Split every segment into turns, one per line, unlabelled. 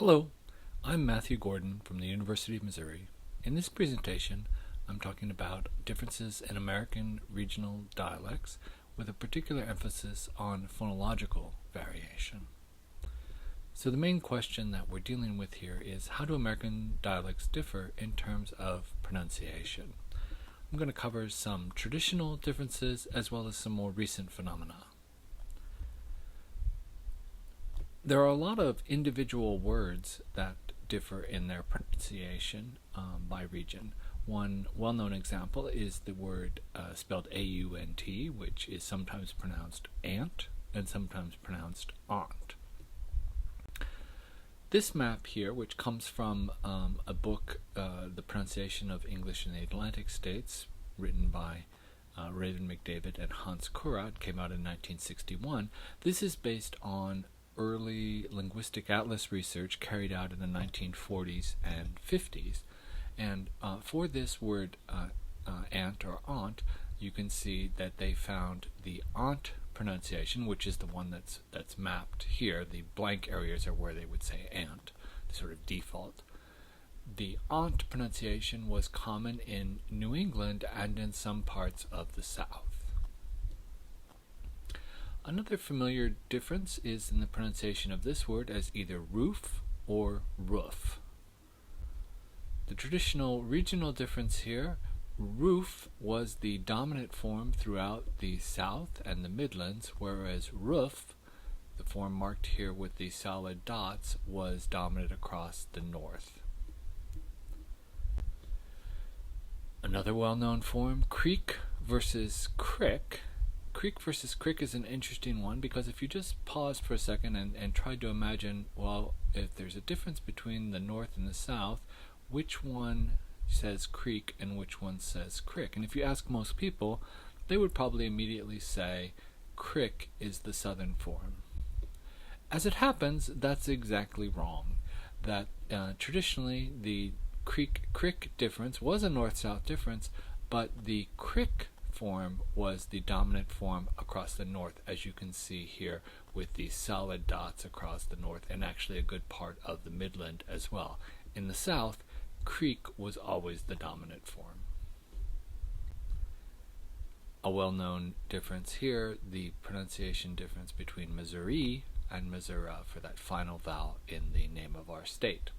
Hello, I'm Matthew Gordon from the University of Missouri. In this presentation, I'm talking about differences in American regional dialects with a particular emphasis on phonological variation. So the main question that we're dealing with here is, how do American dialects differ in terms of pronunciation? I'm going to cover some traditional differences as well as some more recent phenomena. There are a lot of individual words that differ in their pronunciation by region. One well-known example is the word spelled A-U-N-T, which is sometimes pronounced ant and sometimes pronounced aunt. This map here, which comes from a book, The Pronunciation of English in the Atlantic States, written by Raven McDavid and Hans Kurrat, came out in 1961. This is based on early linguistic atlas research carried out in the 1940s and 50s. And for this word ant or aunt, you can see that they found the aunt pronunciation, which is the one that's mapped here. The blank areas are where they would say ant, the sort of default. The aunt pronunciation was common in New England and in some parts of the South. Another familiar difference is in the pronunciation of this word as either roof or roof. The traditional regional difference here, roof was the dominant form throughout the South and the Midlands, whereas roof, the form marked here with the solid dots, was dominant across the North. Another well-known form, creek versus crick. Creek versus crick is an interesting one because if you just pause for a second and try to imagine, well, if there's a difference between the North and the South, which one says creek and which one says crick? And if you ask most people, they would probably immediately say crick is the Southern form. As it happens, that's exactly wrong. That traditionally the creek-crick difference was a North-South difference, but the crick form was the dominant form across the North, as you can see here with these solid dots across the North, and actually a good part of the Midland as well. In the South, creek was always the dominant form. A well-known difference here, the pronunciation difference between Missouri and Missouri for that final vowel in the name of our state.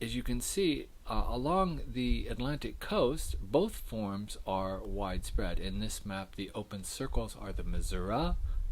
As you can see, along the Atlantic coast, both forms are widespread. In this map, the open circles are the Missouri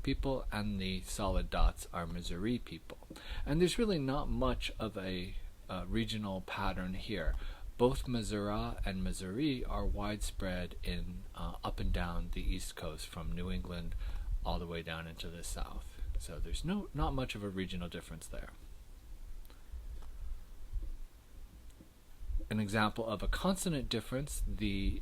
people and the solid dots are Missouri people. And there's really not much of a regional pattern here. Both Missouri and Missouri are widespread in up and down the East Coast from New England all the way down into the South. So there's not much of a regional difference there. An example of a consonant difference, the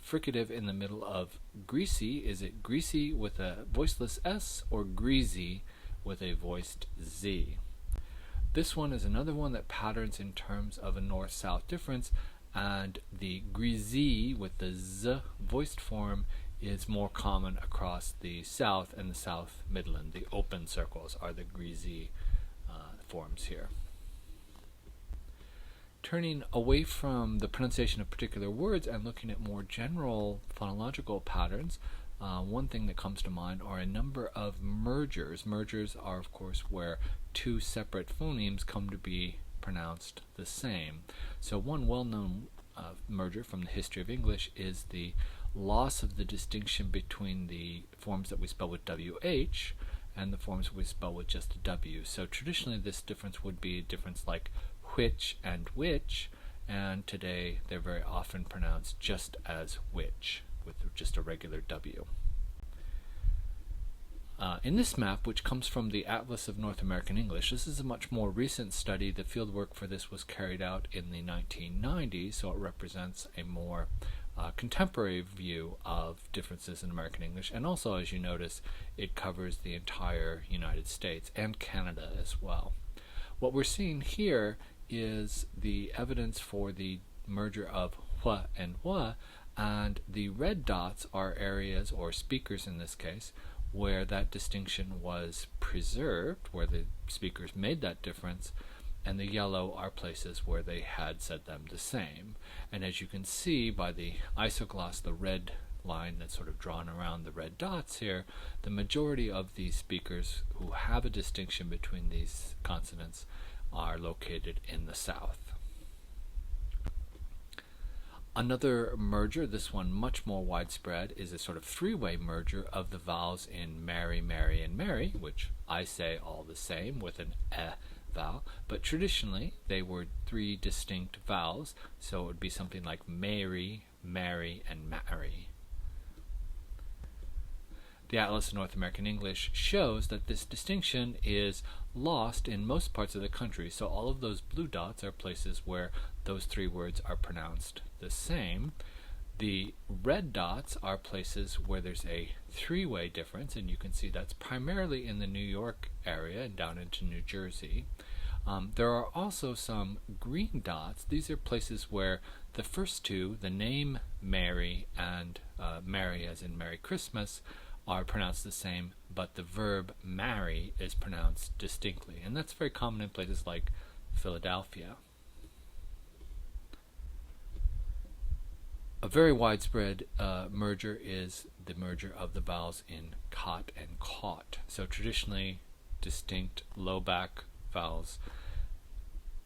fricative in the middle of greasy, is it greasy with a voiceless S or greasy with a voiced Z? This one is another one that patterns in terms of a north-south difference, and the greasy with the Z voiced form is more common across the South and the South Midland. The open circles are the greasy forms here. Turning away from the pronunciation of particular words and looking at more general phonological patterns, one thing that comes to mind are a number of mergers. Mergers are, of course, where two separate phonemes come to be pronounced the same. So one well-known merger from the history of English is the loss of the distinction between the forms that we spell with WH and the forms we spell with just a W. So traditionally this difference would be a difference like which and which, and today they're very often pronounced just as which, with just a regular W. In this map, which comes from the Atlas of North American English, this is a much more recent study. The fieldwork for this was carried out in the 1990s, so it represents a more contemporary view of differences in American English, and also, as you notice, it covers the entire United States and Canada as well. What we're seeing here is the evidence for the merger of hua and hua, and the red dots are areas, or speakers in this case, where that distinction was preserved, where the speakers made that difference, and the yellow are places where they had said them the same. And as you can see by the isogloss, the red line that's sort of drawn around the red dots here, the majority of these speakers who have a distinction between these consonants are located in the south. Another merger, this one much more widespread, is a sort of three-way merger of the vowels in Mary, Mary, and Mary, which I say all the same with an vowel, but traditionally they were three distinct vowels, so it would be something like Mary, Mary, and Mary. The Atlas of North American English shows that this distinction is lost in most parts of the country, so all of those blue dots are places where those three words are pronounced the same. The red dots are places where there's a three-way difference, and you can see that's primarily in the New York area and down into New Jersey. There are also some green dots. These are places where the first two, the name Mary and Mary as in Merry Christmas, are pronounced the same, but the verb marry is pronounced distinctly, and that's very common in places like Philadelphia. A very widespread merger is the merger of the vowels in cot and caught. So traditionally distinct low back vowels,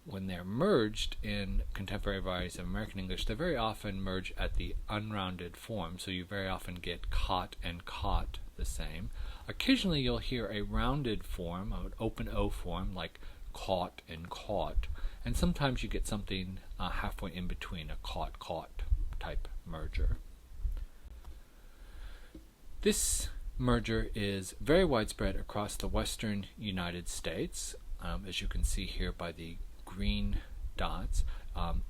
when they're merged in contemporary varieties of American English, they very often merge at the unrounded form, so you very often get cot and caught the same. Occasionally you'll hear a rounded form, an open O form, like caught and caught, and sometimes you get something halfway in between, a caught type merger. This merger is very widespread across the western United States, as you can see here by the green dots.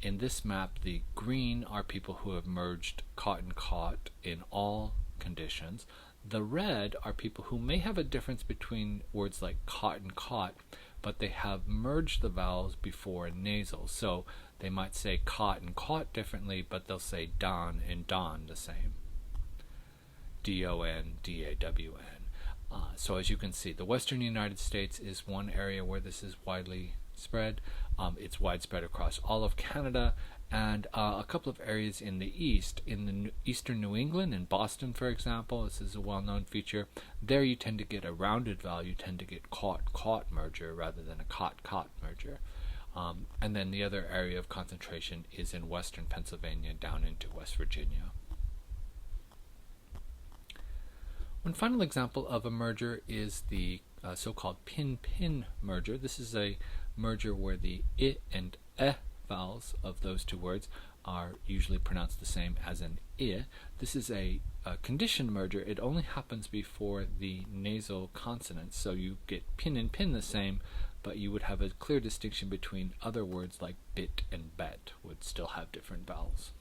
In this map, the green are people who have merged caught and caught in all conditions. The red are people who may have a difference between words like caught and caught, but they have merged the vowels before nasal. So they might say caught and caught differently, but they'll say don and don the same. D-O-N, D-A-W-N. So as you can see, the western United States is one area where this is widely spread. It's widespread across all of Canada, and a couple of areas in the east, in the eastern New England, in Boston for example, this is a well-known feature. There you tend to get a rounded vowel, you tend to get caught merger rather than a caught merger. And then the other area of concentration is in western Pennsylvania down into West Virginia. One final example of a merger is the so-called pin-pin merger. This is a merger where the I and E vowels of those two words are usually pronounced the same as an I. This is a conditioned merger. It only happens before the nasal consonants, so you get pin and pin the same, but you would have a clear distinction between other words like bit and bet would still have different vowels.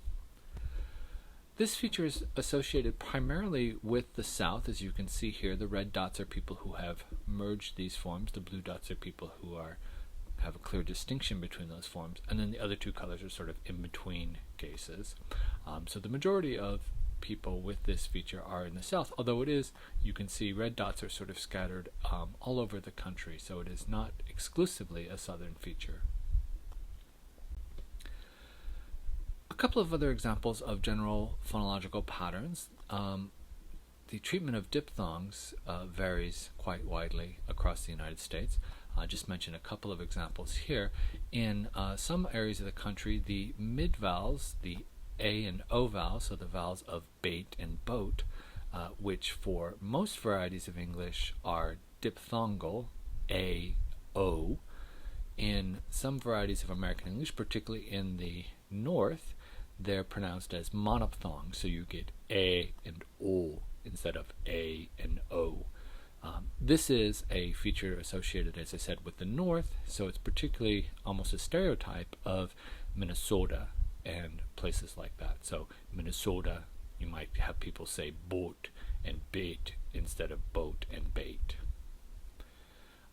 This feature is associated primarily with the South. As you can see here, the red dots are people who have merged these forms. The blue dots are people who have a clear distinction between those forms. And then the other two colors are sort of in between cases. So the majority of people with this feature are in the South, although it is, you can see red dots are sort of scattered all over the country, so it is not exclusively a Southern feature. A couple of other examples of general phonological patterns. The treatment of diphthongs varies quite widely across the United States. I just mentioned a couple of examples here. In some areas of the country, the mid vowels, the A and O vowels, so the vowels of bait and boat, which for most varieties of English are diphthongal, A, O. In some varieties of American English, particularly in the North, they're pronounced as monophthong, so you get A and O instead of A and O. This is a feature associated, as I said, with the North, so it's particularly almost a stereotype of Minnesota and places like that. So Minnesota, you might have people say boat and bait instead of boat and bait.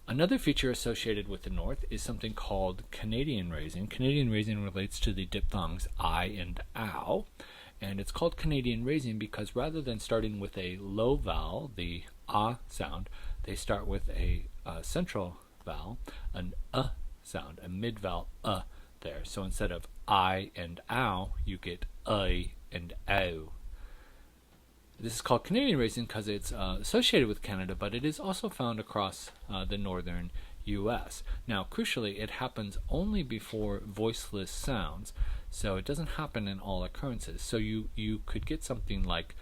Another feature associated with the North is something called Canadian raising. Canadian raising relates to the diphthongs I and ow, and it's called Canadian raising because rather than starting with a low vowel, the ah sound, they start with a central vowel, an sound, a mid-vowel there. So instead of I and ow, you get I and ow. This is called Canadian raising because it's associated with Canada, but it is also found across the northern U.S. Now, crucially, it happens only before voiceless sounds, so it doesn't happen in all occurrences. So you could get something like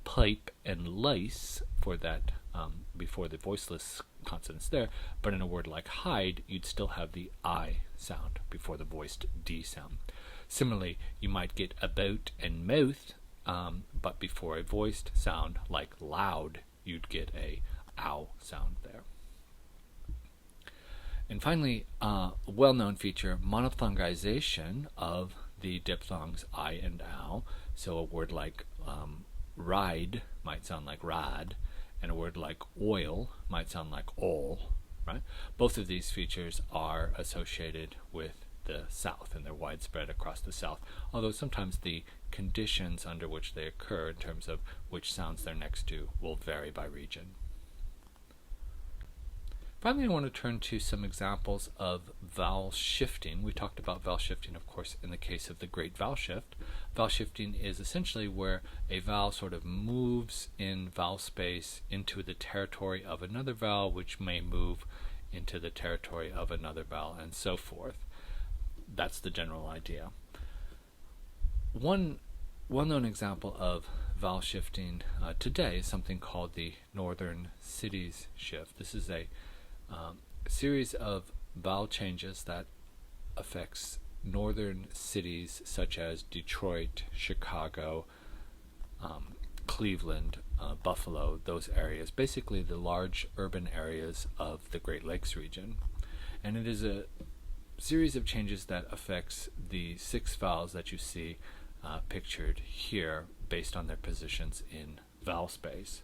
pipe and lice for that before the voiceless consonants there, but in a word like hide, you'd still have the I sound before the voiced D sound. Similarly, you might get about and mouth, but before a voiced sound like loud, you'd get a ow sound there. And finally, a well-known feature, monophthongization of the diphthongs I and ow. So a word like ride might sound like rad, and a word like oil might sound like ol, right? Both of these features are associated with the South, and they're widespread across the South, although sometimes the conditions under which they occur in terms of which sounds they're next to will vary by region. Finally, I want to turn to some examples of vowel shifting. We talked about vowel shifting, of course, in the case of the Great Vowel Shift. Vowel shifting is essentially where a vowel sort of moves in vowel space into the territory of another vowel, which may move into the territory of another vowel, and so forth. That's the general idea. One well-known example of vowel shifting today is something called the Northern Cities Shift. This is a series of vowel changes that affects northern cities such as Detroit, Chicago, Cleveland, Buffalo, those areas, basically the large urban areas of the Great Lakes region. And it is a series of changes that affects the 6 vowels that you see pictured here based on their positions in vowel space.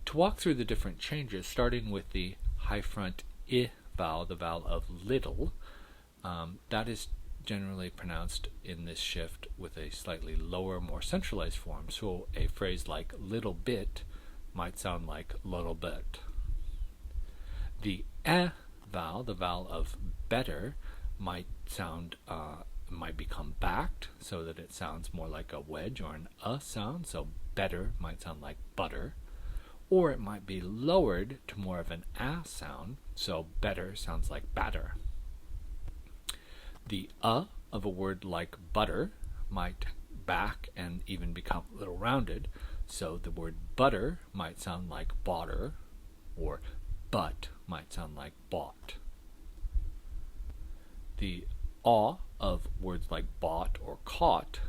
To walk through the different changes, starting with the high front I vowel, the vowel of little, that is generally pronounced in this shift with a slightly lower, more centralized form. So a phrase like little bit might sound like little bit. The vowel, the vowel of better, might become backed so that it sounds more like a wedge or an sound. So better might sound like butter. Or it might be lowered to more of an sound, so better sounds like batter. The of a word like butter might back and even become a little rounded, so the word butter might sound like botter, or but might sound like bought. The of words like bought or caught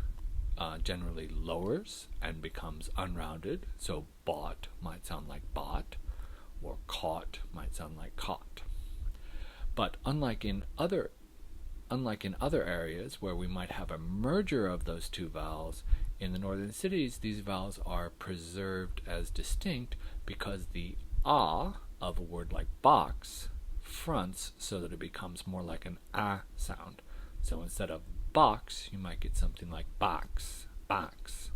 generally lowers and becomes unrounded, so bought might sound like bought, or caught might sound like caught. But unlike in other areas where we might have a merger of those two vowels, in the northern cities these vowels are preserved as distinct because the of a word like box fronts so that it becomes more like an sound. So instead of box, you might get something like box, box.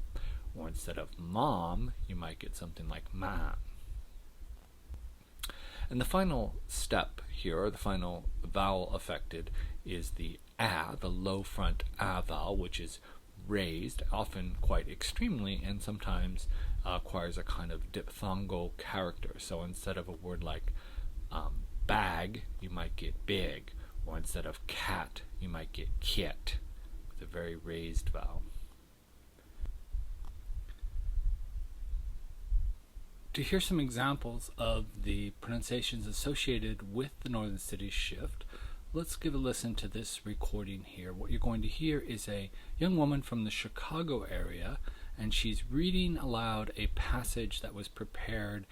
Or instead of mom, you might get something like mom. And the final step here, or the final vowel affected, is the the low front vowel, which is raised, often quite extremely, and sometimes acquires a kind of diphthongal character. So instead of a word like bag, you might get big, or instead of cat, you might get kit, with a very raised vowel. To hear some examples of the pronunciations associated with the Northern Cities shift, let's give a listen to this recording here. What you're going to hear is a young woman from the Chicago area, and she's reading aloud a passage that was prepared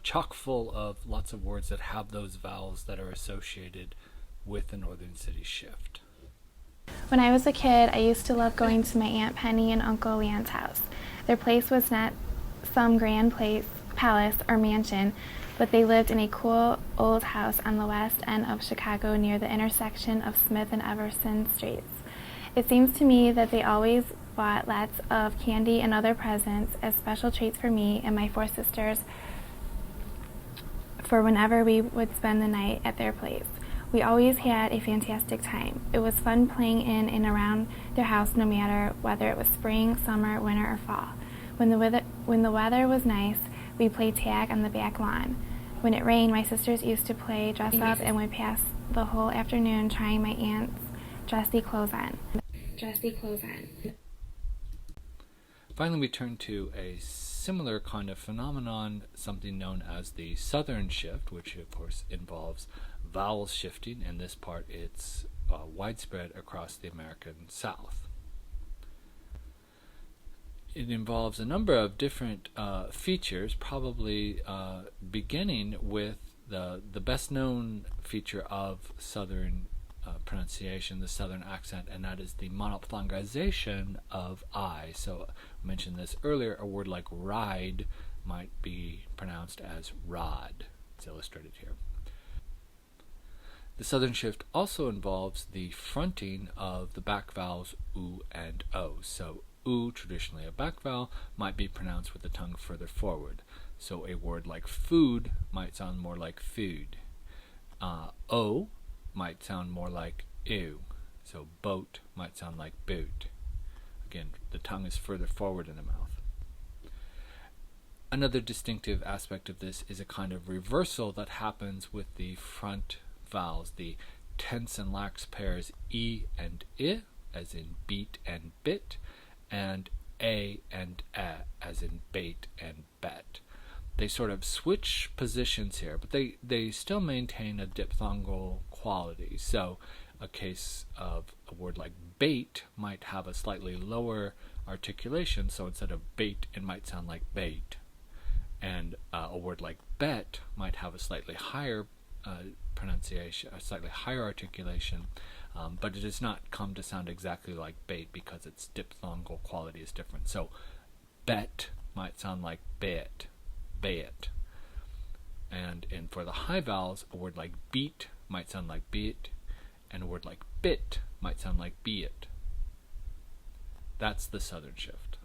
chock full of lots of words that have those vowels that are associated with the Northern Cities shift.
When I was a kid, I used to love going to my Aunt Penny and Uncle Leon's house. Their place was not some grand palace or mansion, but they lived in a cool old house on the west end of Chicago near the intersection of Smith and Everson Streets. It seems to me that they always bought lots of candy and other presents as special treats for me and my 4 sisters for whenever we would spend the night at their place. We always had a fantastic time. It was fun playing in and around their house no matter whether it was spring, summer, winter, or fall. When the weather was nice, we played tag on the back lawn. When it rained, my sisters used to play dress up and would pass the whole afternoon trying my aunt's dressy clothes on.
Finally, we turn to a similar kind of phenomenon, something known as the Southern shift, which of course involves vowel shifting. In this part, it's widespread across the American South. It involves a number of different features, probably beginning with the best known feature of Southern pronunciation, the Southern accent, and that is the monophthongization of I. So I mentioned this earlier, a word like ride might be pronounced as rod. It's illustrated here. The Southern shift also involves the fronting of the back vowels U and O. So U, traditionally a back vowel, might be pronounced with the tongue further forward. So a word like food might sound more like food. O might sound more like ew. So boat might sound like boot. Again, the tongue is further forward in the mouth. Another distinctive aspect of this is a kind of reversal that happens with the front vowels, the tense and lax pairs E and I, as in beat and bit, and A and as in bait and bet. They sort of switch positions here, but they still maintain a diphthongal quality. So a case of a word like bait might have a slightly lower articulation, so instead of bait, it might sound like bait. And a word like bet might have a slightly higher pronunciation, a slightly higher articulation, but it does not come to sound exactly like bait because its diphthongal quality is different. So bet might sound like bet. And for the high vowels, a word like beat might sound like beat, and a word like bit might sound like be it. That's the Southern shift.